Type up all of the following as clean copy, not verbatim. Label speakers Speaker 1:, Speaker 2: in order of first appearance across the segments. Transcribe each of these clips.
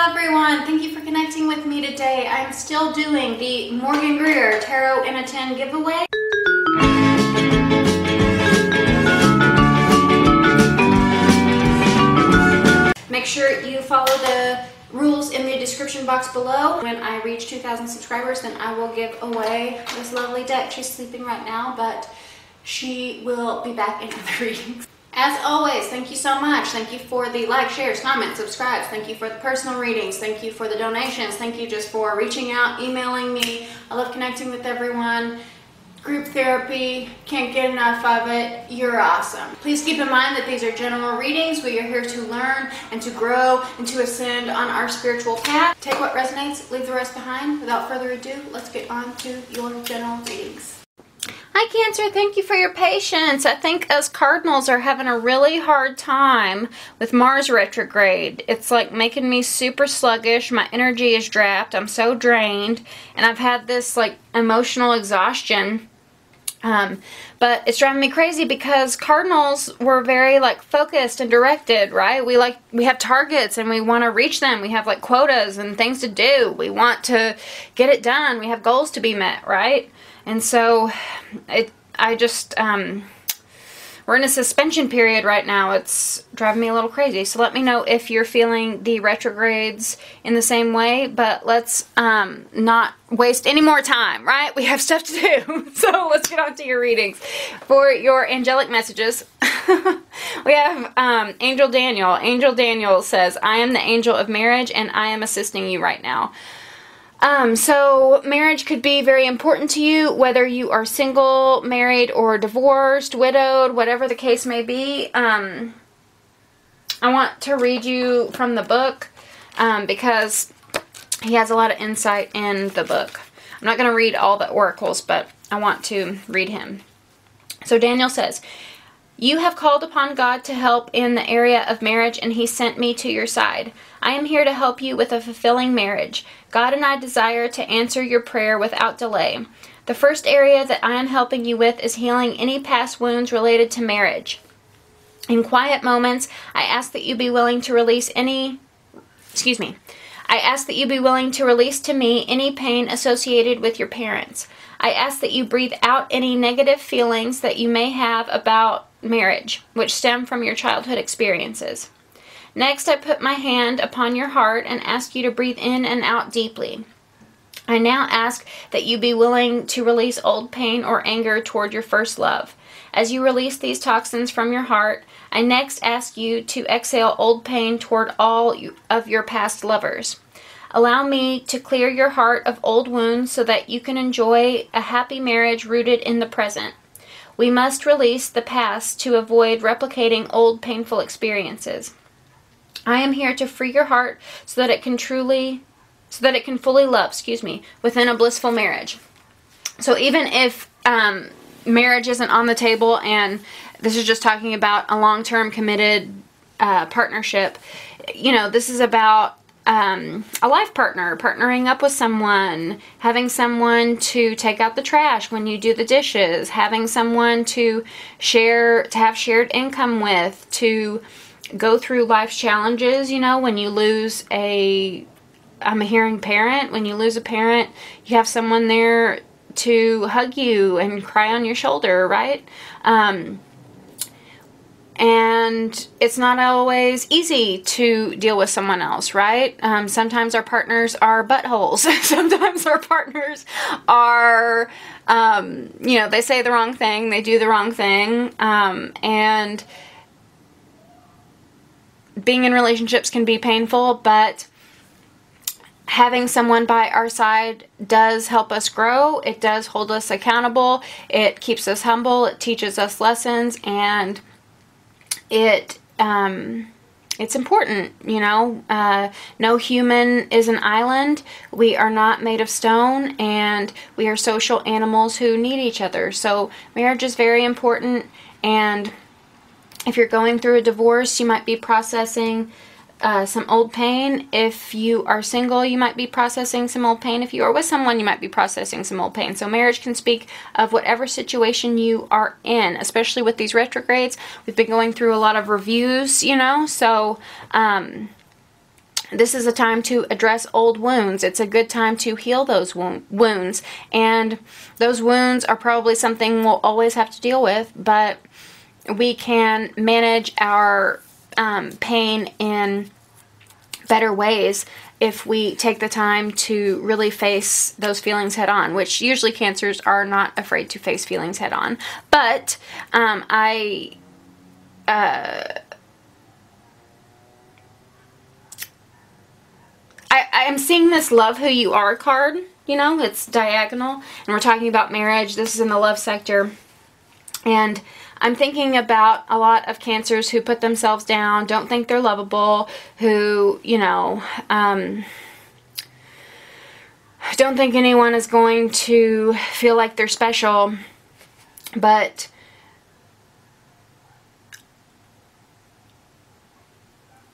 Speaker 1: Hello everyone, thank you for connecting with me today. I'm still doing the Morgan-GREER Tarot in a Tin giveaway. Make sure you follow the rules in the description box below. When I reach 2,000 subscribers, then I will give away this lovely deck. She's sleeping right now, but she will be back in other readings. As always, thank you so much. Thank you for the likes, shares, comments, subscribes. Thank you for the personal readings. Thank you for the donations. Thank you just for reaching out, emailing me. I love connecting with everyone. Group therapy, can't get enough of it. You're awesome. Please keep in mind that these are general readings. We are here to learn and to grow and to ascend on our spiritual path. Take what resonates, leave the rest behind. Without further ado, let's get on to your general readings. Hi Cancer, thank you for your patience. I think us Cardinals are having a really hard time with Mars retrograde. It's like making me super sluggish. My energy is drapped. I'm so drained. And I've had this like emotional exhaustion. But it's driving me crazy because Cardinals were very like focused and directed, right? We have targets and we want to reach them. We have like quotas and things to do. We want to get it done. We have goals to be met, right? And so we're in a suspension period right now. It's driving me a little crazy. So let me know if you're feeling the retrogrades in the same way, but let's not waste any more time, right? We have stuff to do. So let's get on to your readings. For your angelic messages, we have Angel Daniel. Angel Daniel says, I am the angel of marriage and I am assisting you right now. So marriage could be very important to you, whether you are single, married, or divorced, widowed, whatever the case may be. I want to read you from the book, because he has a lot of insight in the book. I'm not going to read all the oracles, but I want to read him. So Daniel says, you have called upon God to help in the area of marriage, and he sent me to your side. I am here to help you with a fulfilling marriage. God and I desire to answer your prayer without delay. The first area that I am helping you with is healing any past wounds related to marriage. In quiet moments, I ask that you be willing to release to me any pain associated with your parents. I ask that you breathe out any negative feelings that you may have about marriage, which stem from your childhood experiences. Next, I put my hand upon your heart and ask you to breathe in and out deeply. I now ask that you be willing to release old pain or anger toward your first love. As you release these toxins from your heart, I next ask you to exhale old pain toward all of your past lovers. Allow me to clear your heart of old wounds so that you can enjoy a happy marriage rooted in the present. We must release the past to avoid replicating old painful experiences. I am here to free your heart so that it can fully love, within a blissful marriage. So even if marriage isn't on the table, and this is just talking about a long-term committed partnership, you know, this is about a life partner, partnering up with someone, having someone to take out the trash when you do the dishes, having someone to have shared income with, to go through life's challenges. You know, when you lose I'm a hearing parent, when you lose a parent, you have someone there to hug you and cry on your shoulder, right? And it's not always easy to deal with someone else, right? Sometimes our partners are buttholes. Sometimes our partners are, you know, they say the wrong thing, they do the wrong thing, and being in relationships can be painful, but having someone by our side does help us grow. It does hold us accountable. It keeps us humble. It teaches us lessons, and it's important, you know. No human is an island. We are not made of stone, and we are social animals who need each other. So marriage is very important, and if you're going through a divorce, you might be processing some old pain. If you are single, you might be processing some old pain. If you are with someone, you might be processing some old pain. So marriage can speak of whatever situation you are in, especially with these retrogrades. We've been going through a lot of reviews, you know, so This is a time to address old wounds. It's a good time to heal those wounds. And those wounds are probably something we'll always have to deal with, but we can manage our pain in better ways if we take the time to really face those feelings head on, which usually cancers are not afraid to face feelings head on. But I am seeing this love who you are card, you know, it's diagonal, and we're talking about marriage. This is in the love sector. And I'm thinking about a lot of cancers who put themselves down, don't think they're lovable, who, you know, don't think anyone is going to feel like they're special, but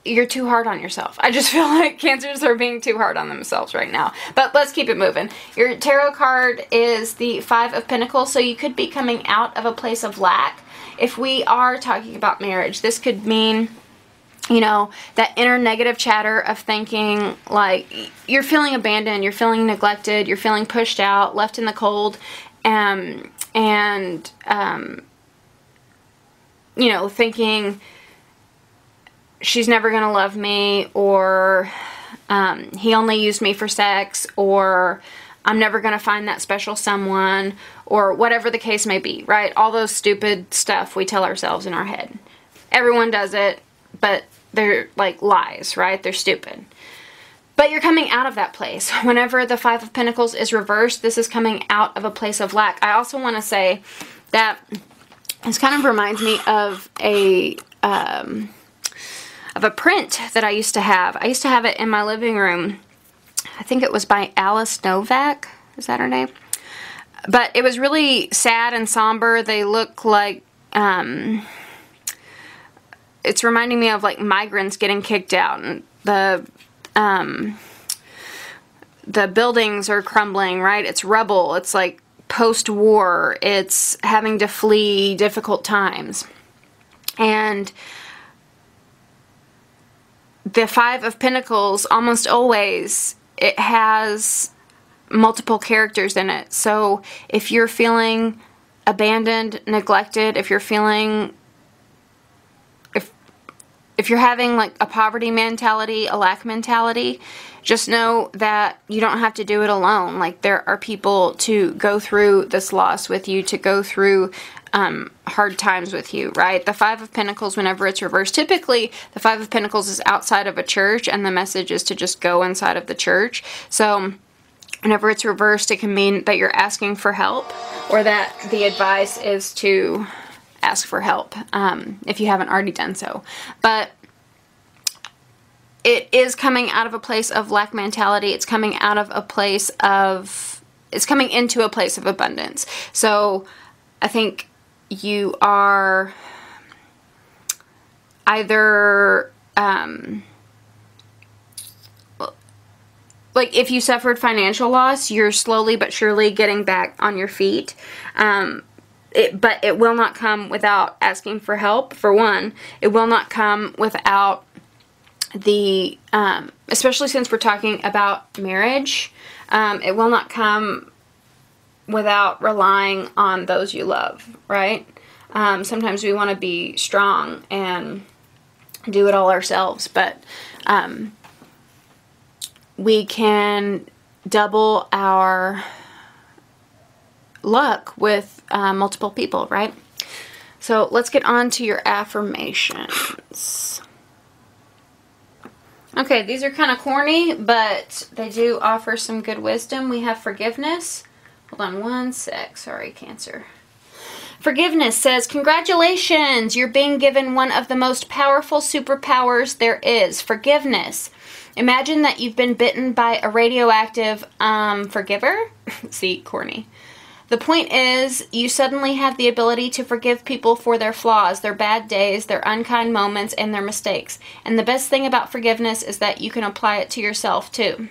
Speaker 1: you're too hard on yourself. I just feel like cancers are being too hard on themselves right now. But let's keep it moving. Your tarot card is the Five of Pentacles, so you could be coming out of a place of lack. If we are talking about marriage, this could mean, you know, that inner negative chatter of thinking like you're feeling abandoned, you're feeling neglected, you're feeling pushed out, left in the cold, you know, thinking she's never gonna love me, or he only used me for sex, or I'm never gonna find that special someone, or whatever the case may be, right? All those stupid stuff we tell ourselves in our head. Everyone does it, but they're like lies, right? They're stupid. But you're coming out of that place. Whenever the Five of Pentacles is reversed, this is coming out of a place of lack. I also want to say that this kind of reminds me of a print that I used to have. I used to have it in my living room. I think it was by Alice Novak. Is that her name? But it was really sad and somber. They look like, it's reminding me of like migrants getting kicked out, and the buildings are crumbling, right? It's rubble. It's like post-war. It's having to flee difficult times. And the Five of Pentacles, almost always, it has multiple characters in it. So if you're feeling abandoned, neglected, if you're feeling, if you're having like a poverty mentality, a lack mentality, just know that you don't have to do it alone. Like, there are people to go through this loss with you, to go through hard times with you, right? The Five of Pentacles, whenever it's reversed, typically the Five of Pentacles is outside of a church, and the message is to just go inside of the church. So whenever it's reversed, it can mean that you're asking for help, or that the advice is to ask for help if you haven't already done so. But it is coming out of a place of lack mentality. It's coming out of a place of, it's coming into a place of abundance. So I think you are either, like, if you suffered financial loss, you're slowly but surely getting back on your feet. But it will not come without asking for help, for one. It will not come without the, especially since we're talking about marriage, it will not come without relying on those you love, right? Sometimes we want to be strong and do it all ourselves, but we can double our luck with multiple people, right? So let's get on to your affirmations. Okay, these are kind of corny, but they do offer some good wisdom. We have forgiveness. Hold on one sec. Sorry, Cancer. Forgiveness says, congratulations, you're being given one of the most powerful superpowers there is, forgiveness. Imagine that you've been bitten by a radioactive forgiver. See, corny. The point is, you suddenly have the ability to forgive people for their flaws, their bad days, their unkind moments, and their mistakes. And the best thing about forgiveness is that you can apply it to yourself, too.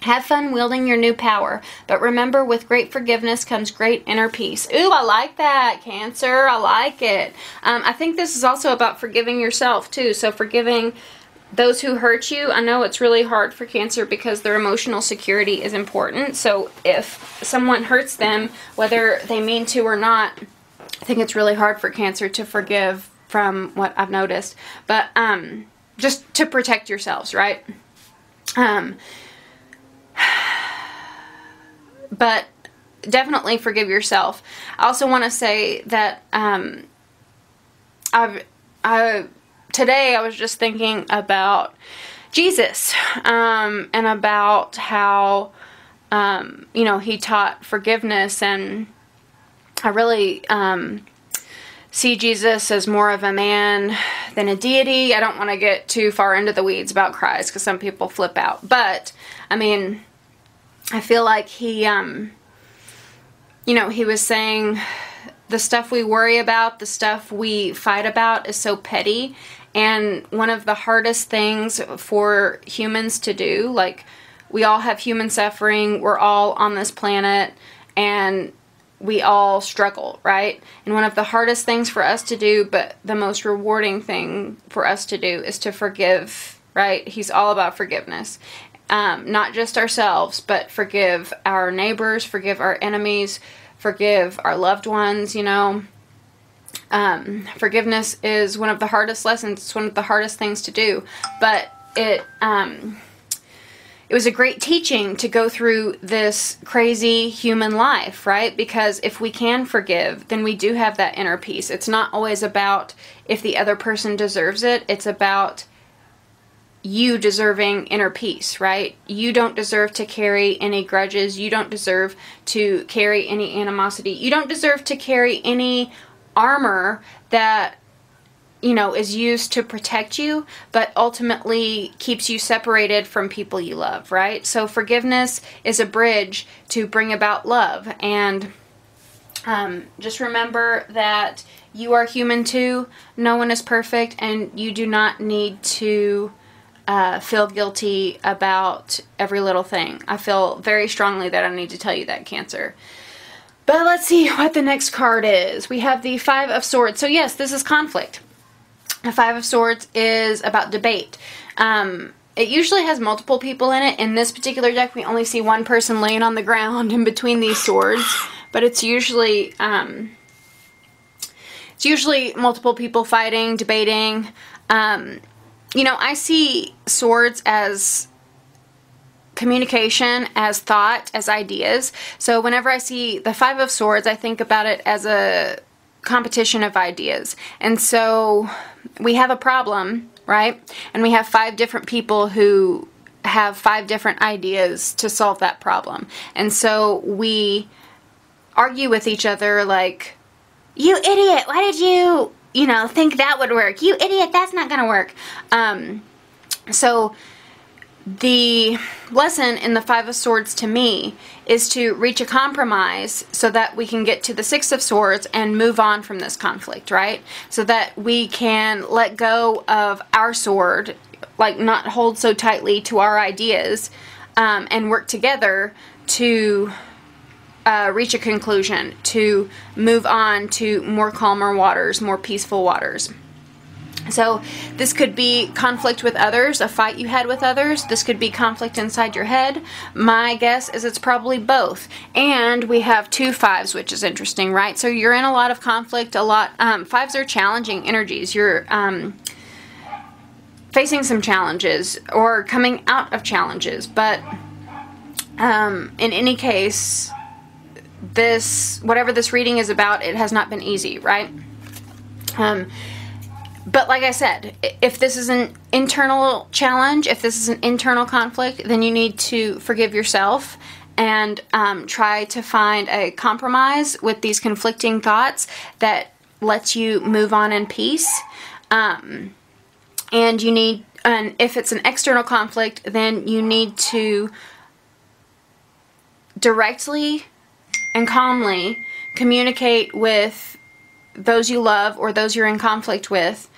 Speaker 1: Have fun wielding your new power, but remember, with great forgiveness comes great inner peace. Ooh, I like that, Cancer. I like it. I think this is also about forgiving yourself, too. So forgiving those who hurt you, I know it's really hard for Cancer because their emotional security is important. So if someone hurts them, whether they mean to or not, I think it's really hard for Cancer to forgive, from what I've noticed. But just to protect yourselves, right? But definitely forgive yourself. I also want to say that today I was just thinking about Jesus, and about how you know, he taught forgiveness, and I really see Jesus as more of a man than a deity. I don't want to get too far into the weeds about Christ because some people flip out, but I mean, I feel like he, you know, he was saying the stuff we worry about, the stuff we fight about is so petty, and one of the hardest things for humans to do, like, we all have human suffering, we're all on this planet, and we all struggle, right? And one of the hardest things for us to do, but the most rewarding thing for us to do, is to forgive, right? He's all about forgiveness. Not just ourselves, but forgive our neighbors, forgive our enemies, forgive our loved ones, you know. Forgiveness is one of the hardest lessons. It's one of the hardest things to do. But it was a great teaching to go through this crazy human life, right? Because if we can forgive, then we do have that inner peace. It's not always about if the other person deserves it. It's about you deserving inner peace, right? You don't deserve to carry any grudges. You don't deserve to carry any animosity. You don't deserve to carry any armor that, you know, is used to protect you, but ultimately keeps you separated from people you love, right? So forgiveness is a bridge to bring about love. And just remember that you are human too. No one is perfect, and you do not need to feel guilty about every little thing. I feel very strongly that I need to tell you that, Cancer. But let's see what the next card is. We have the Five of Swords. So yes, this is conflict. The Five of Swords is about debate. It usually has multiple people in it. In this particular deck, we only see one person laying on the ground in between these swords. But it's usually multiple people fighting, debating. You know, I see swords as communication, as thought, as ideas. So whenever I see the Five of Swords, I think about it as a competition of ideas. And so we have a problem, right? And we have 5 different people who have 5 different ideas to solve that problem. And so we argue with each other like, you idiot, why did you know, think that would work? You idiot, that's not gonna work. So the lesson in the Five of Swords to me is to reach a compromise so that we can get to the Six of Swords and move on from this conflict, right? So that we can let go of our sword, like not hold so tightly to our ideas, and work together to reach a conclusion, to move on to more calmer waters, more peaceful waters. So this could be conflict with others, a fight you had with others. This could be conflict inside your head. My guess is it's probably both. And we have 2 fives, which is interesting, right? So you're in a lot of conflict, a lot. Fives are challenging energies. You're facing some challenges or coming out of challenges. But in any case, whatever this reading is about, it has not been easy, right? But like I said, if this is an internal challenge, if this is an internal conflict, then you need to forgive yourself and try to find a compromise with these conflicting thoughts that lets you move on in peace. And if it's an external conflict, then you need to directly and calmly communicate with those you love or those you're in conflict with,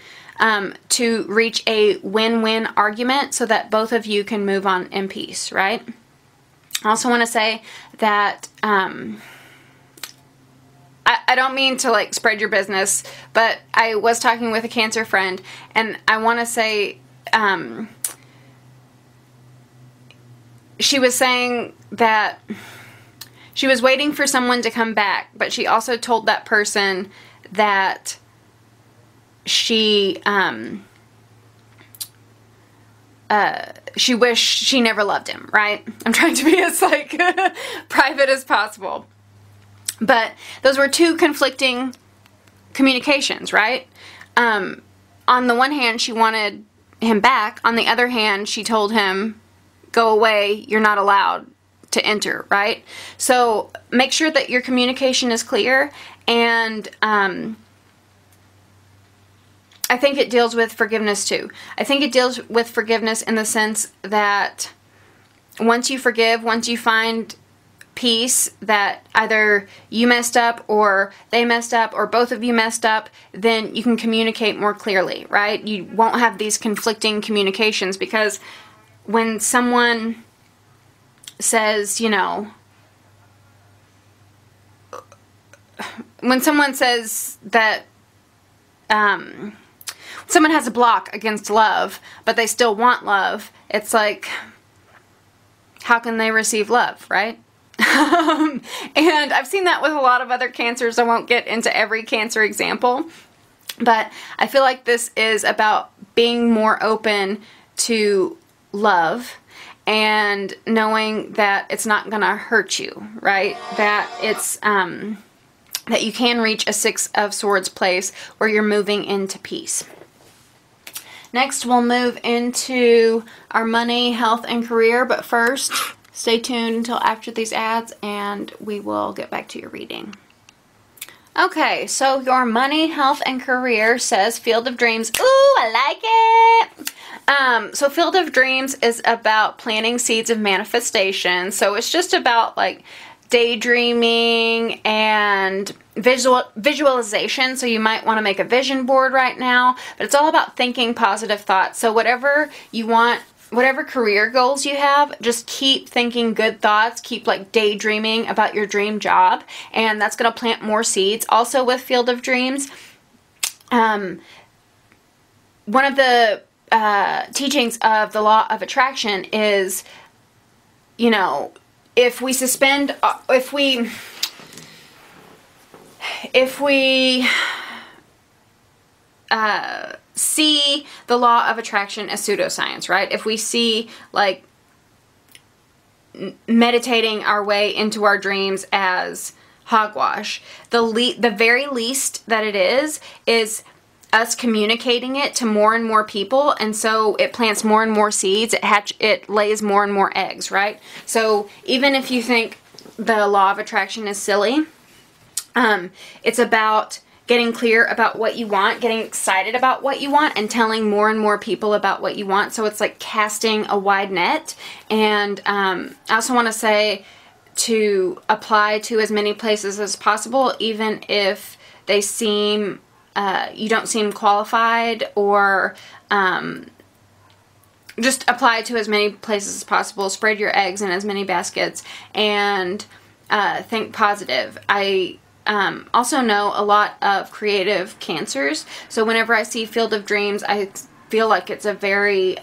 Speaker 1: to reach a win-win argument so that both of you can move on in peace, right? I also want to say that I don't mean to like spread your business, but I was talking with a Cancer friend, and I want to say she was saying that she was waiting for someone to come back, but she also told that person that she wished she never loved him, right? I'm trying to be as, like, private as possible. But those were two conflicting communications, right? On the one hand, she wanted him back. On the other hand, she told him, go away, you're not allowed to enter, right? So make sure that your communication is clear, and I think it deals with forgiveness too. I think it deals with forgiveness in the sense that once you forgive, once you find peace that either you messed up or they messed up or both of you messed up, then you can communicate more clearly, right? You won't have these conflicting communications, because when someone says, you know, when someone says that someone has a block against love, but they still want love, it's like, how can they receive love, right? And I've seen that with a lot of other cancers. I won't get into every cancer example, but I feel like this is about being more open to love and knowing that it's not gonna hurt you, right? That it's that you can reach a Six of Swords place where you're moving into peace. Next, we'll move into our money, health, and career, but first, stay tuned until after these ads and we will get back to your reading. Okay, so your money, health, and career says Field of Dreams. Ooh, I like it! So Field of Dreams is about planting seeds of manifestation. So it's just about, like, daydreaming and visualization. So you might want to make a vision board right now, but it's all about thinking positive thoughts. So whatever you want, whatever career goals you have, just keep thinking good thoughts, keep, like, daydreaming about your dream job, and that's going to plant more seeds. Also with Field of Dreams, one of the teachings of the law of attraction is, you know, if we suspend, if we see the law of attraction as pseudoscience, right? If we see, like, meditating our way into our dreams as hogwash, the very least that it is us communicating it to more and more people, and so it plants more and more seeds, it lays more and more eggs, right? So even if you think the law of attraction is silly, it's about getting clear about what you want, getting excited about what you want, and telling more and more people about what you want. So it's like casting a wide net. And I also want to say to apply to as many places as possible, even if they seem you don't seem qualified, or just apply to as many places as possible. Spread your eggs in as many baskets, and think positive. I also know a lot of creative cancers, so whenever I see Field of Dreams, I feel like it's a very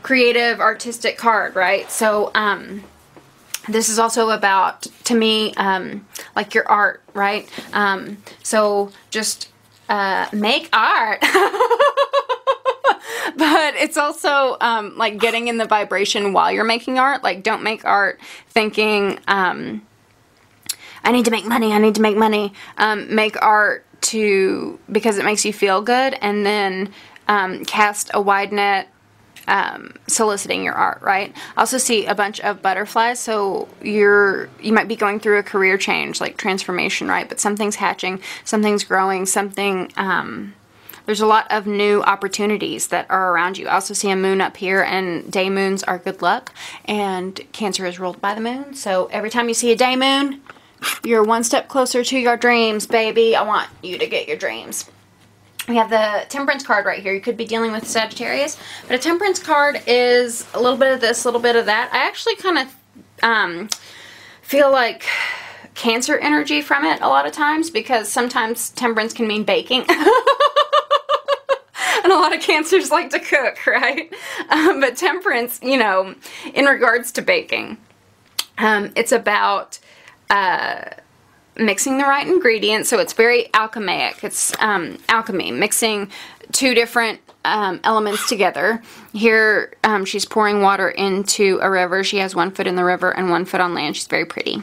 Speaker 1: creative, artistic card, right? So this is also about, to me, like your art, right? So just make art. But it's also like getting in the vibration while you're making art. Like, don't make art thinking, I need to make money, I need to make money. Make art because it makes you feel good, and then cast a wide net, soliciting your art, right? I also see a bunch of butterflies, so you might be going through a career change, like transformation, right? But something's hatching, something's growing, there's a lot of new opportunities that are around you. I also see a moon up here, and day moons are good luck, and Cancer is ruled by the moon, so every time you see a day moon, you're one step closer to your dreams, baby. I want you to get your dreams. We have the Temperance card right here. You could be dealing with Sagittarius, but a Temperance card is a little bit of this, a little bit of that. I actually kind of feel like Cancer energy from it a lot of times, because sometimes Temperance can mean baking. And And a lot of Cancers like to cook, right? But Temperance, you know, in regards to baking, it's about mixing the right ingredients. So it's very alchemaic. It's alchemy, mixing two different elements together. Here she's pouring water into a river. She has 1 foot in the river and 1 foot on land. She's very pretty.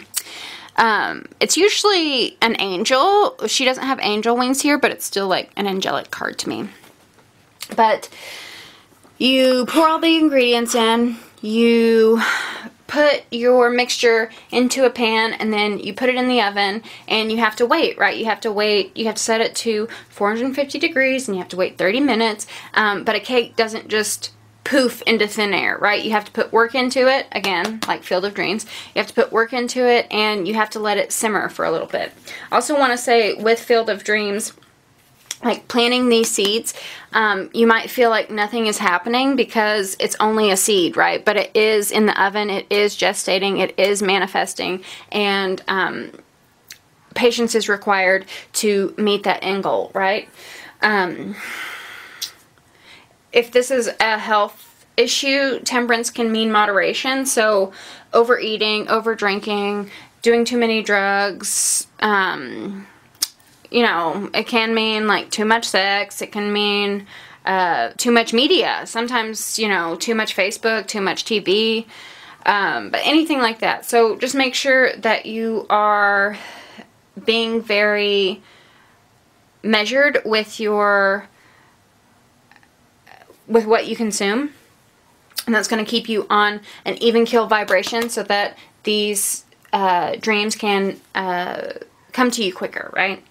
Speaker 1: It's usually an angel. She doesn't have angel wings here, but it's still like an angelic card to me. But you pour all the ingredients in, you put your mixture into a pan, and then you put it in the oven, and you have to wait, right? You have to wait. You have to set it to 450 degrees, and you have to wait 30 minutes. But a cake doesn't just poof into thin air, right? You have to put work into it, again, like Field of Dreams. You have to put work into it, and you have to let it simmer for a little bit. I also want to say, with Field of Dreams, like planting these seeds, you might feel like nothing is happening because it's only a seed, right? But it is in the oven, it is gestating, it is manifesting, and patience is required to meet that end goal, right? If this is a health issue, temperance can mean moderation. So overeating, overdrinking, doing too many drugs, you know, it can mean like too much sex. It can mean too much media. Sometimes, you know, too much Facebook, too much TV, but anything like that. So just make sure that you are being very measured with what you consume, and that's going to keep you on an even keel vibration so that these dreams can come to you quicker, right?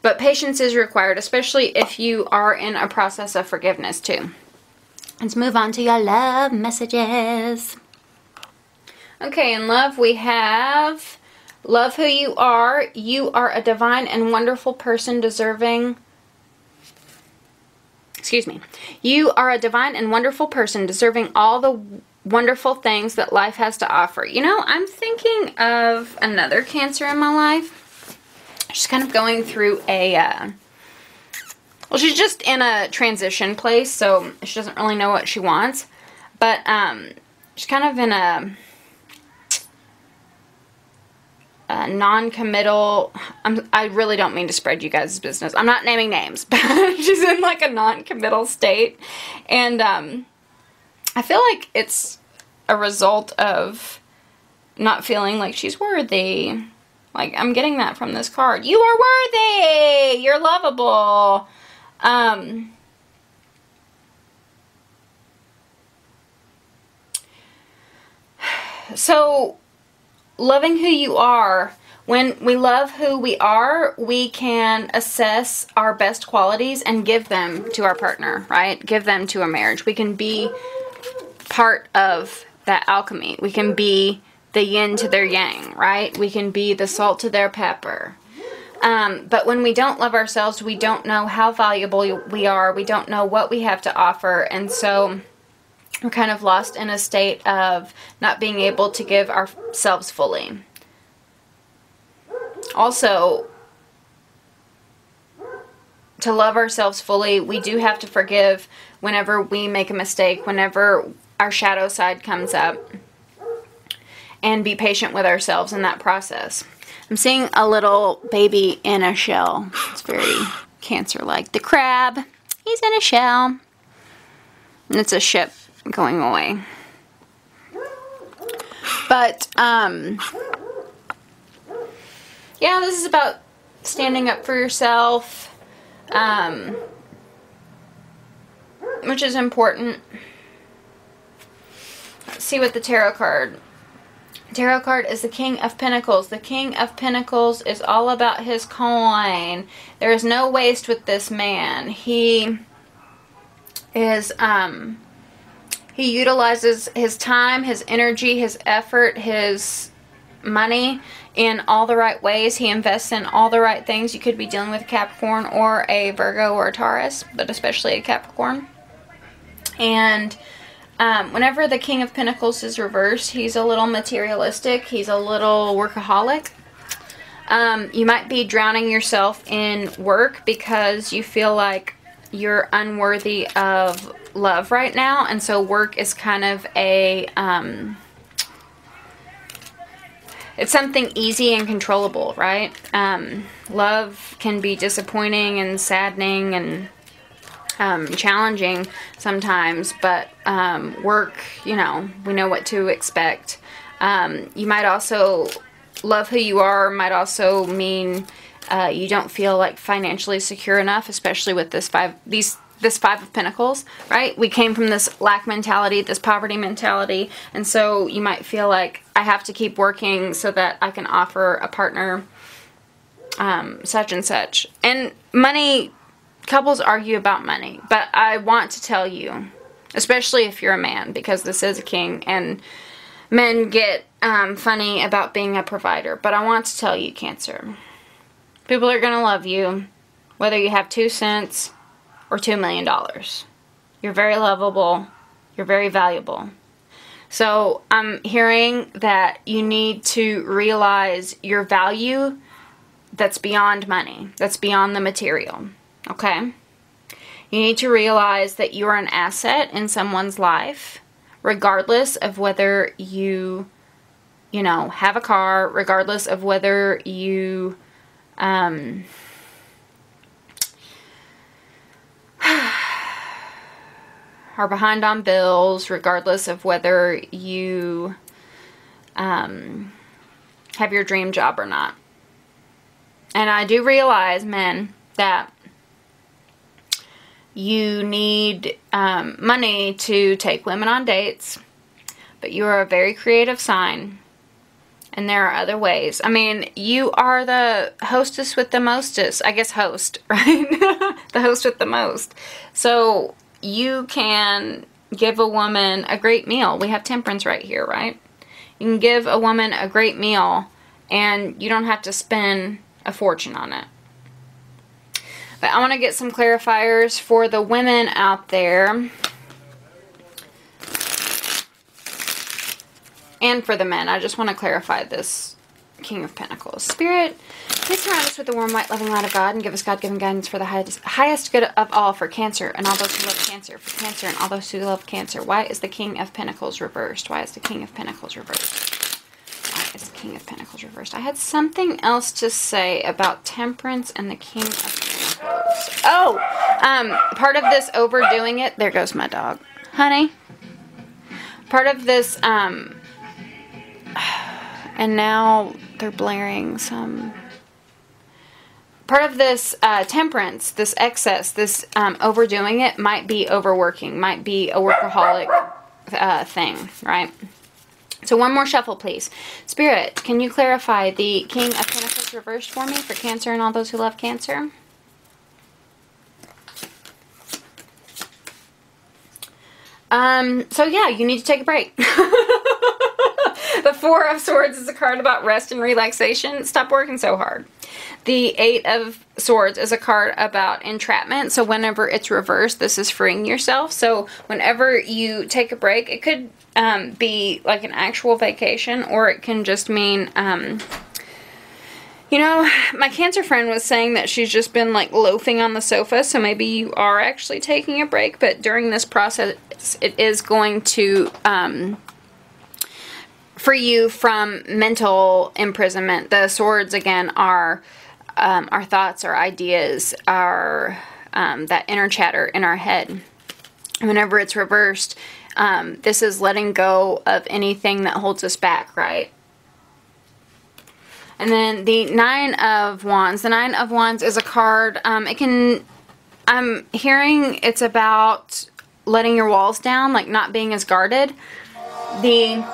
Speaker 1: But patience is required, especially if you are in a process of forgiveness too. Let's move on to your love messages. Okay, in love we have, love who you are. You are a divine and wonderful person deserving, you are a divine and wonderful person deserving all the wonderful things that life has to offer. You know, I'm thinking of another Cancer in my life. She's kind of going through a, well, she's just in a transition place, so she doesn't really know what she wants. But she's kind of in a non-committal, I really don't mean to spread you guys' business. I'm not naming names, but she's in like a non-committal state. And I feel like it's a result of not feeling like she's worthy. Like, I'm getting that from this card. You are worthy! You're lovable. So, loving who you are, when we love who we are, we can assess our best qualities and give them to our partner, right? Give them to a marriage. We can be part of that alchemy. We can be the yin to their yang, right? We can be the salt to their pepper. But when we don't love ourselves, we don't know how valuable we are. We don't know what we have to offer. And so we're kind of lost in a state of not being able to give ourselves fully. Also, to love ourselves fully, we do have to forgive whenever we make a mistake, whenever our shadow side comes up, and be patient with ourselves in that process. I'm seeing a little baby in a shell. It's very Cancer-like. The crab, he's in a shell. And it's a ship going away. But, yeah, this is about standing up for yourself, which is important. Let's see what the tarot card. Tarot card is the King of Pentacles. The King of Pentacles is all about his coin. There is no waste with this man. He is, he utilizes his time, his energy, his effort, his money in all the right ways. He invests in all the right things. You could be dealing with a Capricorn or a Virgo or a Taurus, but especially a Capricorn. And whenever the King of Pentacles is reversed, he's a little materialistic. He's a little workaholic. You might be drowning yourself in work because you feel like you're unworthy of love right now. And so work is kind of a, it's something easy and controllable, right? Love can be disappointing and saddening and challenging sometimes, but work, you know, we know what to expect. You might also love who you are, might also mean you don't feel like financially secure enough, especially with this Five of Pentacles, right? We came from this lack mentality, this poverty mentality, and so you might feel like I have to keep working so that I can offer a partner such and such. And money, couples argue about money, but I want to tell you, especially if you're a man, because this is a king, and men get funny about being a provider, but I want to tell you, Cancer, people are going to love you, whether you have 2 cents or $2 million. You're very lovable. You're very valuable. So I'm hearing that you need to realize your value that's beyond money, that's beyond the material. Okay? You need to realize that you are an asset in someone's life, regardless of whether you know, have a car, regardless of whether you, are behind on bills, regardless of whether you, have your dream job or not. And I do realize, men, that you need money to take women on dates, but you are a very creative sign, and there are other ways. I mean, you are the hostess with the mostest. I guess host, right? The host with the most. So you can give a woman a great meal. We have temperance right here, right? You can give a woman a great meal, and you don't have to spend a fortune on it. But I want to get some clarifiers for the women out there. And for the men. I just want to clarify this King of Pentacles. Spirit, please surround us with the warm, white, loving light of God and give us God-given guidance for the highest good of all for Cancer and all those who love Cancer. For Cancer and all those who love Cancer. Why is the King of Pentacles reversed? Why is the King of Pentacles reversed? Why is the King of Pentacles reversed? I had something else to say about Temperance and the King of Pentacles. Oh! Part of this overdoing it... There goes my dog. Honey? Part of this, and now they're blaring some... Part of this temperance, this excess, this overdoing it might be overworking, might be a workaholic thing, right? So one more shuffle, please. Spirit, can you clarify the King of Pentacles reversed for me for Cancer and all those who love Cancer? So yeah, you need to take a break. The Four of Swords is a card about rest and relaxation. Stop working so hard. The Eight of Swords is a card about entrapment. So whenever it's reversed, this is freeing yourself. So whenever you take a break, it could be like an actual vacation, or it can just mean, you know, my Cancer friend was saying that she's just been like loafing on the sofa. So maybe you are actually taking a break, but during this process, it is going to free you from mental imprisonment. The swords, again, are our thoughts, our ideas, our that inner chatter in our head. Whenever it's reversed, this is letting go of anything that holds us back, right? And then the Nine of Wands. The Nine of Wands is a card, I'm hearing it's about letting your walls down, like not being as guarded. The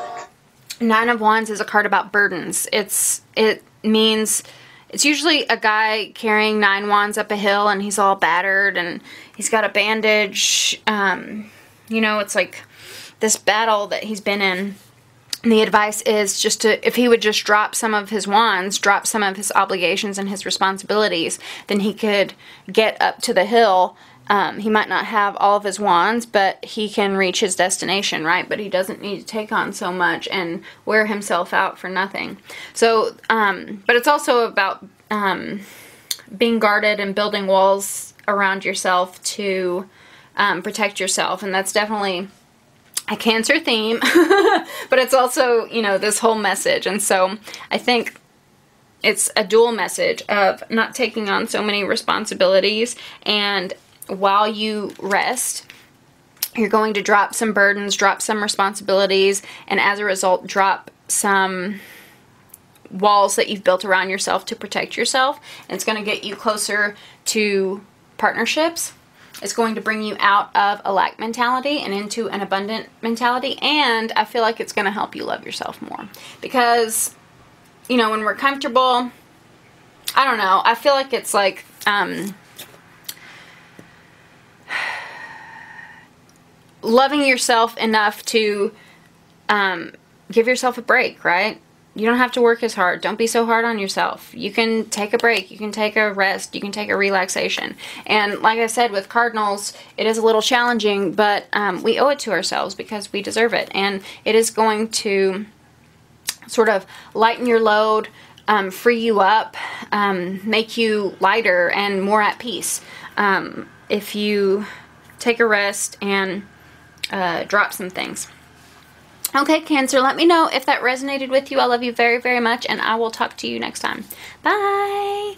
Speaker 1: Nine of Wands is a card about burdens. It means it's usually a guy carrying 9 wands up a hill, and he's all battered and he's got a bandage. You know, it's like this battle that he's been in. And the advice is just to, if he would just drop some of his wands, drop some of his obligations and his responsibilities, then he could get up to the hill He might not have all of his wands, but he can reach his destination, right? But he doesn't need to take on so much and wear himself out for nothing. So, but it's also about being guarded and building walls around yourself to protect yourself. And that's definitely a Cancer theme, but it's also, you know, this whole message. And so I think it's a dual message of not taking on so many responsibilities, and while you rest, you're going to drop some burdens, drop some responsibilities, and as a result, drop some walls that you've built around yourself to protect yourself. And it's going to get you closer to partnerships. It's going to bring you out of a lack mentality and into an abundant mentality. And I feel like it's going to help you love yourself more. Because, you know, when we're comfortable, I don't know, I feel like it's like, loving yourself enough to give yourself a break, right? You don't have to work as hard. Don't be so hard on yourself. You can take a break. You can take a rest. You can take a relaxation. And like I said, with cardinals, it is a little challenging, but we owe it to ourselves because we deserve it. And it is going to sort of lighten your load, free you up, make you lighter and more at peace if you take a rest and drop some things. Okay, Cancer, let me know if that resonated with you. I love you very, very much, and I will talk to you next time. Bye!